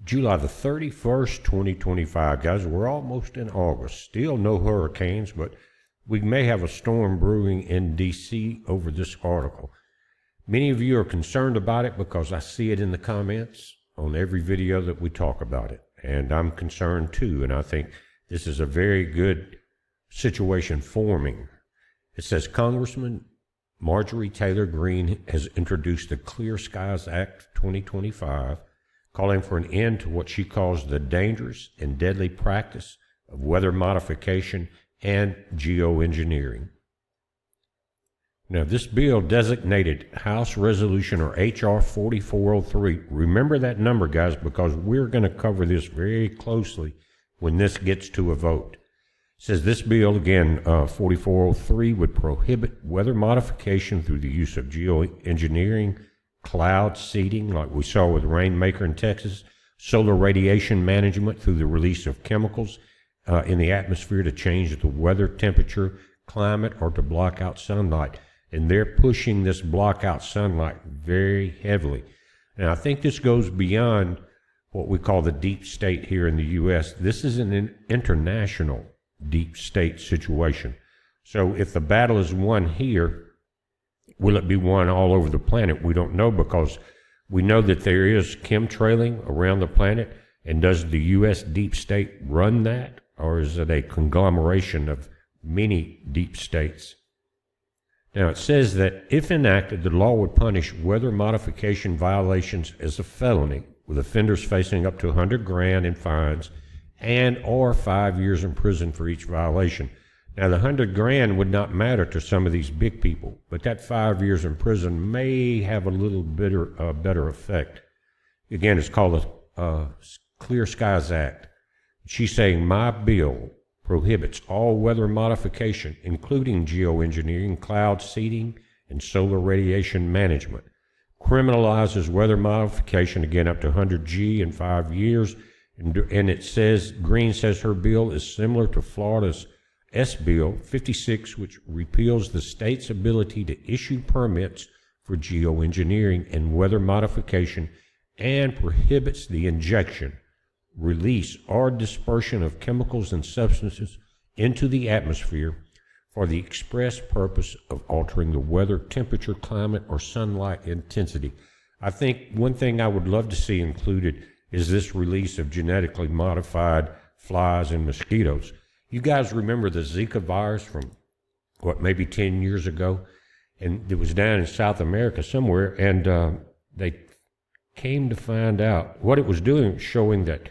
July the 31st, 2025. Guys, we're almost in August. Still no hurricanes, but we may have a storm brewing in D.C. over this article. Many of you are concerned about it because I see it in the comments on every video that we talk about it. And I'm concerned too, and I think this is a very good situation forming. It says Congressman Marjorie Taylor Greene has introduced the Clear Skies Act 2025, calling for an end to what she calls the dangerous and deadly practice of weather modification and geoengineering. Now, this bill, designated House Resolution or H.R. 4403, remember that number, guys, because we're going to cover this very closely when this gets to a vote. It says this bill, again, 4403, would prohibit weather modification through the use of geoengineering, cloud seeding, like we saw with Rainmaker in Texas, solar radiation management through the release of chemicals in the atmosphere to change the weather, temperature, climate, or to block out sunlight. And they're pushing this block out sunlight very heavily. And I think this goes beyond what we call the deep state here in the U.S. This is an international deep state situation. So if the battle is won here, will it be won all over the planet? We don't know, because we know that there is chemtrailing around the planet. And does the U.S. deep state run that? Or is it a conglomeration of many deep states? Now, it says that if enacted, the law would punish weather modification violations as a felony, with offenders facing up to $100,000 in fines and or 5 years in prison for each violation. Now, the $100,000 would not matter to some of these big people, but that 5 years in prison may have a little better effect. Again, it's called the Clear Skies Act. She's saying my bill prohibits all weather modification, including geoengineering, cloud seeding, and solar radiation management. Criminalizes weather modification, again, up to 100 G in 5 years. And it says, Greene says her bill is similar to Florida's S. Bill 56, which repeals the state's ability to issue permits for geoengineering and weather modification and prohibits the injection, release, or dispersion of chemicals and substances into the atmosphere for the express purpose of altering the weather, temperature, climate, or sunlight intensity. I think one thing I would love to see included is this release of genetically modified flies and mosquitoes. You guys remember the Zika virus from, maybe 10 years ago? And it was down in South America somewhere, and they came to find out what it was doing, showing that,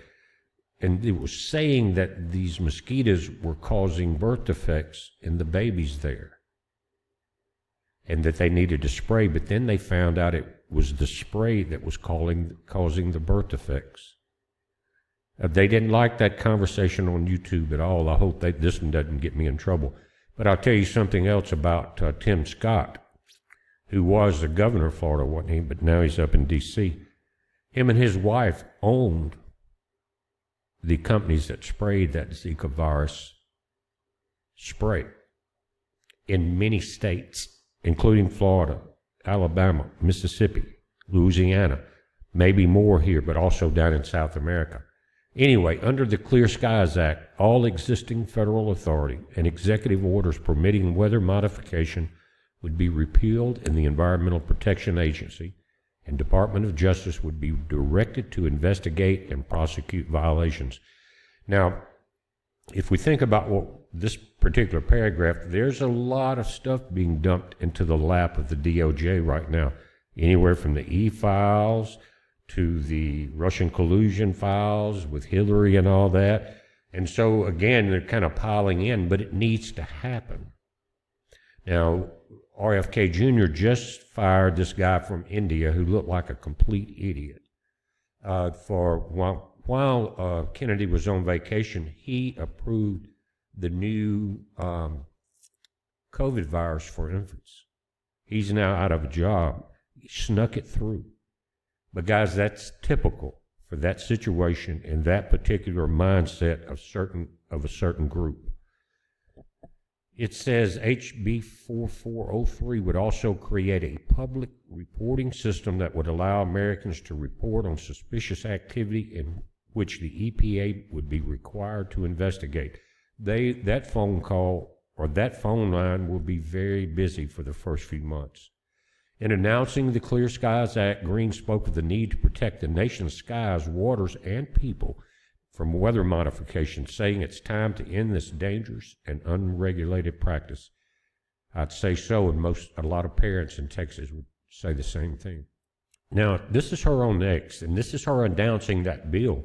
and it was saying that these mosquitoes were causing birth defects in the babies there, and that they needed to spray. But then they found out it was the spray that was causing the birth defects. They didn't like that conversation on YouTube at all. I hope this one doesn't get me in trouble. But I'll tell you something else about Tim Scott, who was the governor of Florida, wasn't he? But now he's up in D.C. Him and his wife owned the companies that sprayed that Zika virus spray in many states, including Florida, Alabama, Mississippi, Louisiana, maybe more here, but also down in South America. Anyway, under the Clear Skies Act, all existing federal authority and executive orders permitting weather modification would be repealed, and the Environmental Protection Agency and Department of Justice would be directed to investigate and prosecute violations. Now, if we think about what this particular paragraph, there's a lot of stuff being dumped into the lap of the DOJ right now, anywhere from the e-files to the Russian collusion files with Hillary and all that. And so, again, they're kind of piling in, but it needs to happen. Now, RFK Jr. just fired this guy from India who looked like a complete idiot. While Kennedy was on vacation, he approved the new COVID virus for infants. He's now out of a job. He snuck it through. But guys, that's typical for that situation and that particular mindset of a certain group. It says HB 4403 would also create a public reporting system that would allow Americans to report on suspicious activity in which the EPA would be required to investigate. That phone call or that phone line will be very busy for the first few months. In announcing the Clear Skies Act, Green spoke of the need to protect the nation's skies, waters, and people from weather modification, saying it's time to end this dangerous and unregulated practice. I'd say so, and a lot of parents in Texas would say the same thing. Now, this is her on X, and this is her announcing that bill.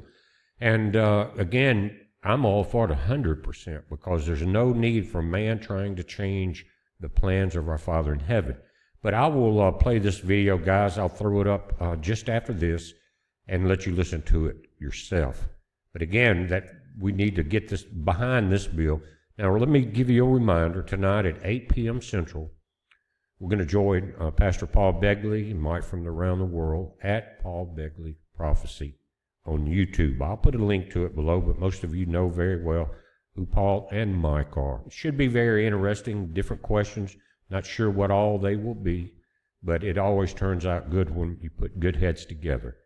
And again, I'm all for it 100% because there's no need for man trying to change the plans of our Father in heaven. But I will play this video, guys. I'll throw it up just after this and let you listen to it yourself. But again, that we need to get this behind this bill. Now, let me give you a reminder. Tonight at 8 p.m. Central, we're going to join Pastor Paul Begley and Mike from around the world at Paul Begley Prophecy on YouTube. I'll put a link to it below, but most of you know very well who Paul and Mike are. It should be very interesting, different questions. Not sure what all they will be, but it always turns out good when you put good heads together.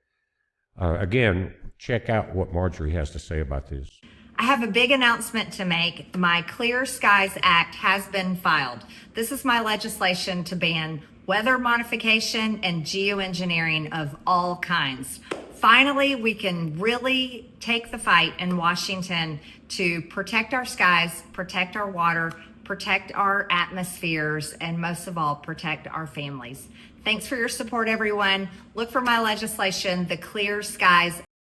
Again, check out what Marjorie has to say about this. I have a big announcement to make. My Clear Skies Act has been filed. This is my legislation to ban weather modification and geoengineering of all kinds. Finally, we can really take the fight in Washington to protect our skies, protect our water, protect our atmospheres, and most of all, protect our families. Thanks for your support, everyone. Look for my legislation, the Clear Skies